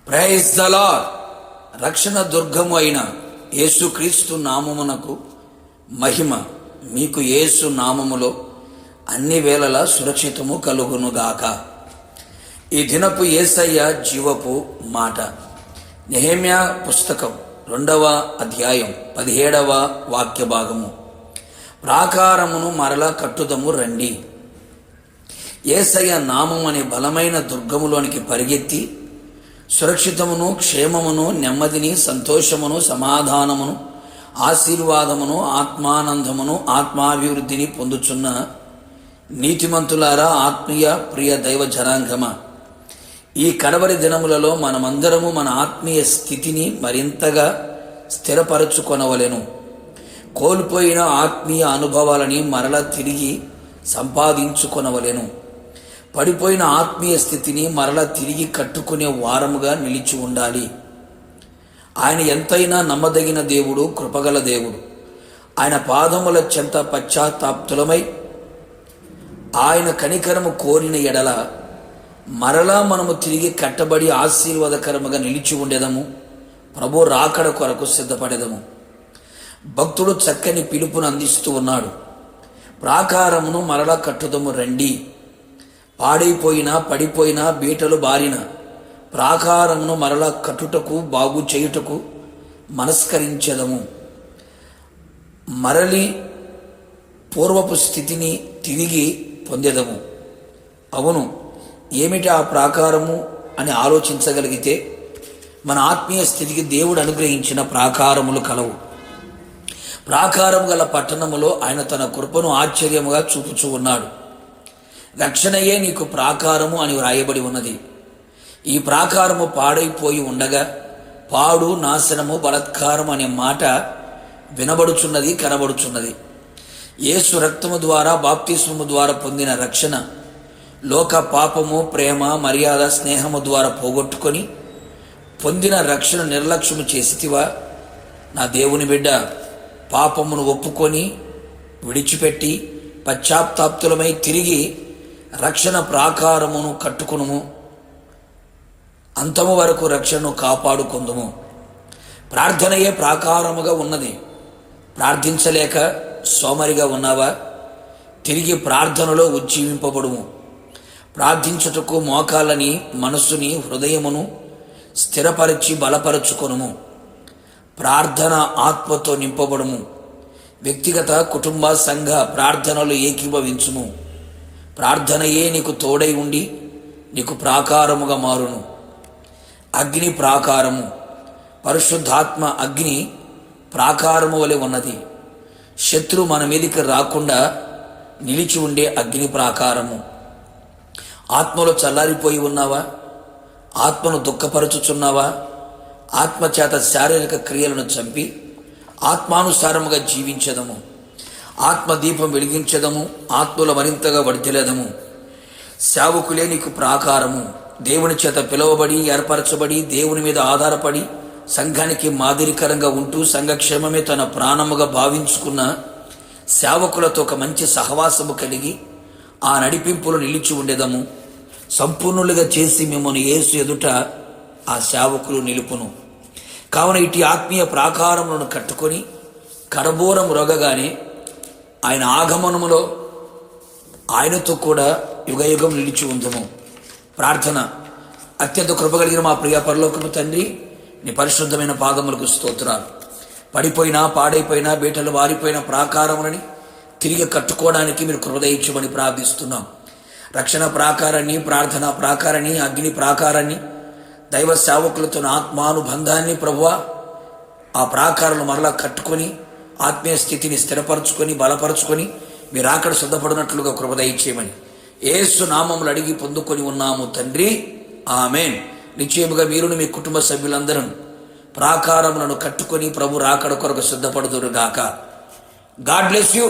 Praise the lord. రక్షణ దుర్గము అయిన యేసుక్రీస్తు నామమునకు మహిమ. మీకు యేసు నామములో అన్ని వేళలా సురక్షితము కలుగునుగాక. ఈ దినపు యేసయ్య జీవపు మాట. నెహెమ్యా పుస్తకం 2వ అధ్యాయం 17వ వాక్య భాగము. ప్రాకారమును మరలా కట్టుదము రండి. యేసయ్య నామం అనే బలమైన దుర్గములోనికి పరిగెత్తి సురక్షితమును, క్షేమమును, నెమ్మదిని, సంతోషమును, సమాధానమును, ఆశీర్వాదమును, ఆత్మానందమును, ఆత్మాభివృద్ధిని పొందుచున్న నీతిమంతులారా, ఆత్మీయ ప్రియ దైవ జనాంగమా, ఈ కడవరి దినములలో మనమందరము మన ఆత్మీయ స్థితిని మరింతగా స్థిరపరచుకొనవలెను. కోల్పోయిన ఆత్మీయ అనుభవాలని మరలా తిరిగి సంపాదించుకొనవలెను. పడిపోయిన ఆత్మీయ స్థితిని మరలా తిరిగి కట్టుకునే వారముగా నిలిచి ఉండాలి. ఆయన ఎంతైనా నమ్మదగిన దేవుడు, కృపగల దేవుడు. ఆయన పాదముల చెంత పశ్చాత్తాప్తులమై ఆయన కనికరము కోరిన ఎడల మరలా మనము తిరిగి కట్టబడి ఆశీర్వాదకరముగా నిలిచి ఉండేదము. ప్రభు రాకడ కొరకు సిద్ధపడేదము. భక్తుడు చక్కని పిలుపును అందిస్తూ ఉన్నాడు. ప్రాకారమును మరలా కట్టుదము రండి. పాడైపోయినా, పడిపోయినా, బీటలు బారిన ప్రాకారమును మరలా కట్టుటకు, బాగు చేయుటకు మనస్కరించెదము. మరలి పూర్వపు స్థితిని తిరిగి పొందేదము. అవును, ఏమిటి ఆ ప్రాకారము అని ఆలోచించగలిగితే మన ఆత్మీయ స్థితికి దేవుడు అనుగ్రహించిన ప్రాకారములు కలవు. ప్రాకారము గల పట్టణములో ఆయన తన కృపను ఆశ్చర్యముగా చూపుచూ ఉన్నాడు. రక్షణయే నీకు ప్రాకారము అని వ్రాయబడి ఉన్నది. ఈ ప్రాకారము పాడైపోయి ఉండగా పాడు, నాశనము, బలత్కారం అనే మాట వినబడుచున్నది, కనబడుచున్నది. యేసు రక్తము ద్వారా, బాప్తిస్మము ద్వారా పొందిన రక్షణ లోక పాపము, ప్రేమ, మర్యాద, స్నేహము ద్వారా పోగొట్టుకొని పొందిన రక్షణ నిర్లక్ష్యము చేసితివా? నా దేవుని బిడ్డ, పాపమును ఒప్పుకొని విడిచిపెట్టి పశ్చాత్తాప్తులమై తిరిగి రక్షణ ప్రాకారమును కట్టుకునుము. అంతము వరకు రక్షణను కాపాడుకుందుము. ప్రార్థనయే ప్రాకారముగా ఉన్నది. ప్రార్థించలేక సోమరిగా ఉన్నావా? తిరిగి ప్రార్థనలో ఉజ్జీవింపబడుము. ప్రార్థించుటకు మోకాళ్ళని, మనస్సుని, హృదయమును స్థిరపరిచి బలపరచుకొనుము. ప్రార్థన ఆత్మతో నింపబడుము. వ్యక్తిగత, కుటుంబ, సంఘ ప్రార్థనలు ఏకీభవించుము. ప్రార్థనయే నీకు తోడై ఉండి నీకు ప్రాకారముగా మారును. అగ్ని ప్రాకారము, పరిశుద్ధాత్మ అగ్ని ప్రాకారము వలె ఉన్నది. శత్రు మన మీదికి రాకుండా నిలిచి ఉండే అగ్ని ప్రాకారము. ఆత్మలో చల్లారిపోయి ఉన్నావా? ఆత్మను దుఃఖపరచుచున్నావా? ఆత్మచేత శారీరక క్రియలను చంపి ఆత్మానుసారముగా జీవించదము. ఆత్మదీపం వెలిగించదము. ఆత్మలో మరింతగా వర్ధిల్లదము. సేవకులే నీకు ప్రాకారము. దేవుని చేత పిలువబడి, ఏర్పరచబడి, దేవుని మీద ఆధారపడి సంఘానికి మాదిరికరంగా ఉంటూ సంఘక్షేమమే తన ప్రాణముగా భావించుకున్న సేవకులతో ఒక మంచి సహవాసము కలిగి ఆ నడిపింపులు నిలిచి ఉండేదము. సంపూర్ణులుగా చేసి మిమ్మల్ని యేసు ఎదుట ఆ సేవకులు నిలుపును. కావున ఇటు ఆత్మీయ ప్రాకారములను కట్టుకొని కడబోరం రొగగానే ఆయన ఆగమనములో ఆయనతో కూడా యుగయుగం నిలిచి ఉందము. ప్రార్థన. అత్యంత కృపగలిగిన మా ప్రియ పరలోకపు తండ్రి, నీ పరిశుద్ధమైన పాదములకు స్తోత్రాలు. పడిపోయినా, పాడైపోయినా, బీటలు వారిపోయిన ప్రాకారములని తిరిగి కట్టుకోవడానికి మీరు కృప దయచేయమని ప్రార్థిస్తున్నాం. రక్షణ ప్రాకారాన్ని, ప్రార్థన ప్రాకారాన్ని, అగ్ని ప్రాకారాన్ని, దైవ సేవకులతో ఆత్మానుబంధాన్ని ప్రభువా ఆ ప్రాకారాలు మరలా కట్టుకొని ఆత్మీయ స్థితిని స్థిరపరచుకొని బలపరచుకొని మీరు అక్కడ సిద్ధపడినట్లుగా కృప దయచేయమని యేసు నామములు అడిగి పొందుకొని ఉన్నాము తండ్రి. ఆమేన్. నిశ్చయముగా మీరును మీ కుటుంబ సభ్యులందరూ ప్రాకారములను కట్టుకొని ప్రభు రాకడ కొరకు సిద్ధపడుదురుగాక. God bless you.